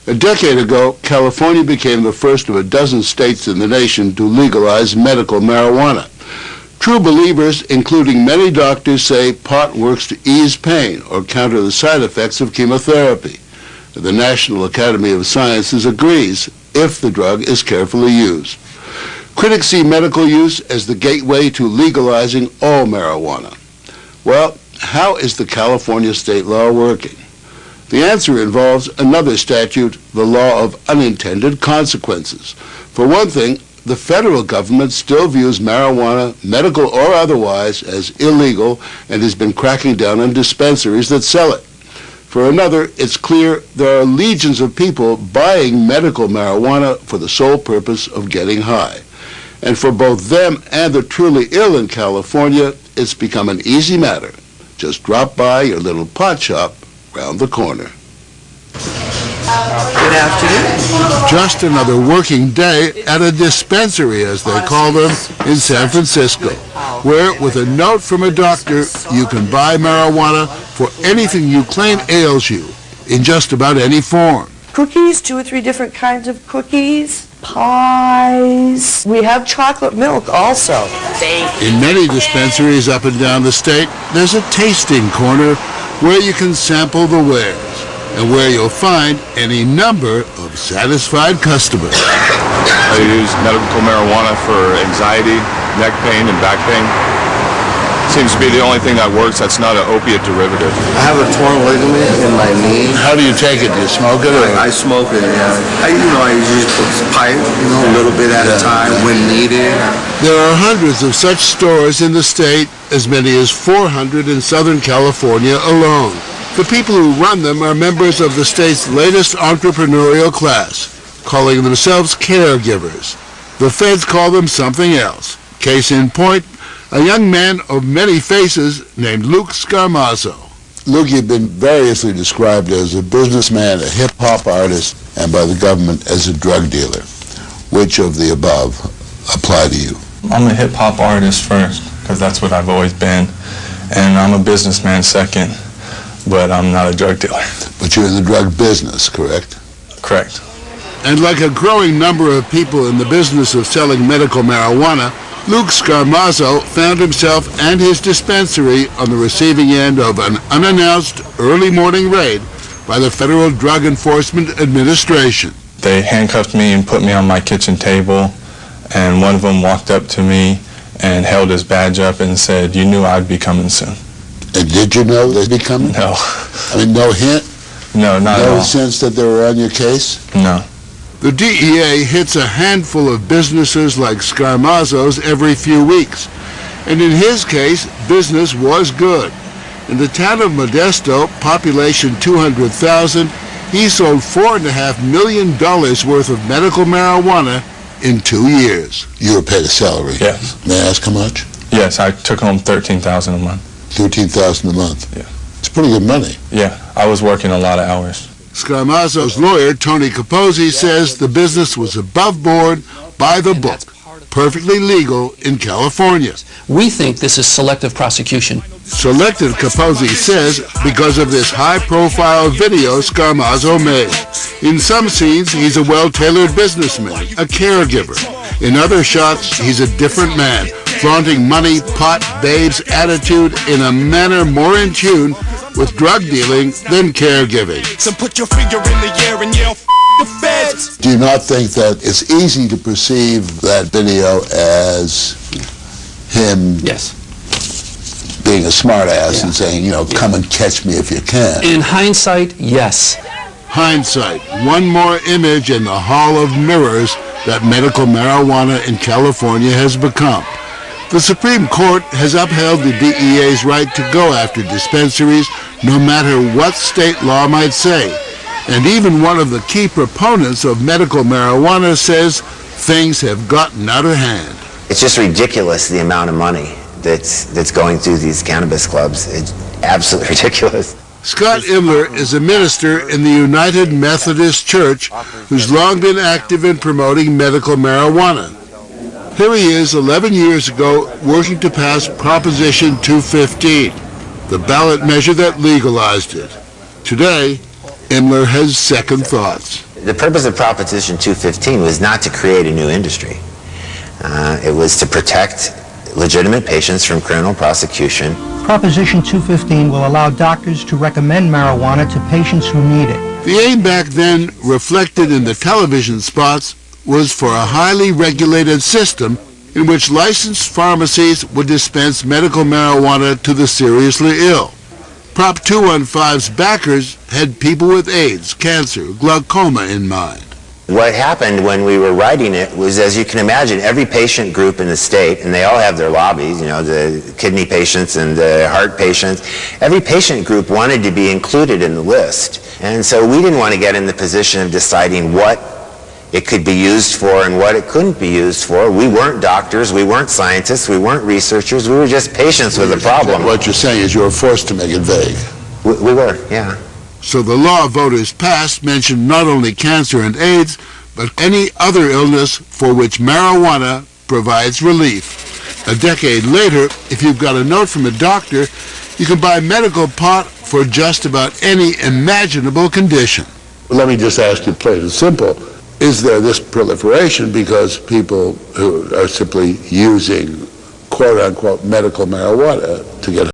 A decade ago, California became the first of a dozen states in the nation to legalize medical marijuana. True believers, including many doctors, say pot works to ease pain or counter the side effects of chemotherapy. The National Academy of Sciences agrees if the drug is carefully used. Critics see medical use as the gateway to legalizing all marijuana. Well, how is the California state law working? The answer involves another statute, the law of unintended consequences. For one thing, the federal government still views marijuana, medical or otherwise, as illegal and has been cracking down on dispensaries that sell it. For another, it's clear there are legions of people buying medical marijuana for the sole purpose of getting high. And for both them and the truly ill in California, it's become an easy matter. Just drop by your little pot shop round the corner. Good afternoon. Just another working day at a dispensary, as they call them, in San Francisco, where, with a note from a doctor, you can buy marijuana for anything you claim ails you, in just about any form. Cookies, 2 or 3 different kinds of cookies, pies. We have chocolate milk also. In many dispensaries up and down the state, there's a tasting corner where you can sample the wares, and where you'll find any number of satisfied customers. I use medical marijuana for anxiety, neck pain, and back pain. Seems to be the only thing that works that's not an opiate derivative. I have a torn ligament in my knee. How do you take it? Do you smoke it? Or? I smoke it, yeah. I usually put pipe, a little bit at a time when needed. There are hundreds of such stores in the state, as many as 400 in Southern California alone. The people who run them are members of the state's latest entrepreneurial class, calling themselves caregivers. The feds call them something else. Case in point, a young man of many faces named Luke Scarmazzo. Luke, you've been variously described as a businessman, a hip-hop artist, and by the government as a drug dealer. Which of the above apply to you? I'm a hip-hop artist first, because that's what I've always been, and I'm a businessman second, but I'm not a drug dealer. But you're in the drug business, correct? Correct. And like a growing number of people in the business of selling medical marijuana, Luke Scarmazzo found himself and his dispensary on the receiving end of an unannounced early morning raid by the Federal Drug Enforcement Administration. They handcuffed me and put me on my kitchen table, and one of them walked up to me and held his badge up and said, "You knew I'd be coming soon." And did you know they'd be coming? No. I mean, no hint? No, not at all. No sense that they were on your case? No. The DEA hits a handful of businesses like Scarmazzo's every few weeks. And in his case, business was good. In the town of Modesto, population 200,000, he sold $4.5 million worth of medical marijuana in 2 years. You were paid a salary? Yes. May I ask how much? Yes, I took home $13,000 a month. $13,000 a month? Yeah. It's pretty good money. Yeah, I was working a lot of hours. Scarmazzo's lawyer, Tony Capozzi, says the business was above board, by the book, perfectly legal in California. We think this is selective prosecution. Selected, Capozzi says, because of this high-profile video Scarmazzo made. In some scenes, he's a well-tailored businessman, a caregiver. In other shots, he's a different man, flaunting money, pot, babes, attitude in a manner more in tune with drug dealing than caregiving. So put your finger in the air and yell, the feds. Do you not think that it's easy to perceive that video as him Yes. being a smartass and saying, come and catch me if you can? In hindsight, yes. Hindsight, one more image in the hall of mirrors that medical marijuana in California has become. The Supreme Court has upheld the DEA's right to go after dispensaries no matter what state law might say. And even one of the key proponents of medical marijuana says things have gotten out of hand. It's just ridiculous, the amount of money that's going through these cannabis clubs. It's absolutely ridiculous. Scott Imler is a minister in the United Methodist Church who's long been active in promoting medical marijuana. Here he is 11 years ago working to pass Proposition 215, the ballot measure that legalized it. Today, Imler has second thoughts. The purpose of Proposition 215 was not to create a new industry. It was to protect legitimate patients from criminal prosecution. Proposition 215 will allow doctors to recommend marijuana to patients who need it. The aim back then, reflected in the television spots, was for a highly regulated system in which licensed pharmacies would dispense medical marijuana to the seriously ill. Prop 215's backers had people with AIDS, cancer, glaucoma in mind. What happened when we were writing it was, as you can imagine, every patient group in the state, and they all have their lobbies, you know, the kidney patients and the heart patients, every patient group wanted to be included in the list. And so we didn't want to get in the position of deciding what it could be used for and what it couldn't be used for. We weren't doctors, we weren't scientists, we weren't researchers, we were just patients with a problem. What you're saying is you were forced to make it vague. We were, yeah. So the law voters passed mentioned not only cancer and AIDS, but any other illness for which marijuana provides relief. A decade later, if you've got a note from a doctor, you can buy medical pot for just about any imaginable condition. Let me just ask you plain and simple, is there this proliferation because people who are simply using quote-unquote medical marijuana to get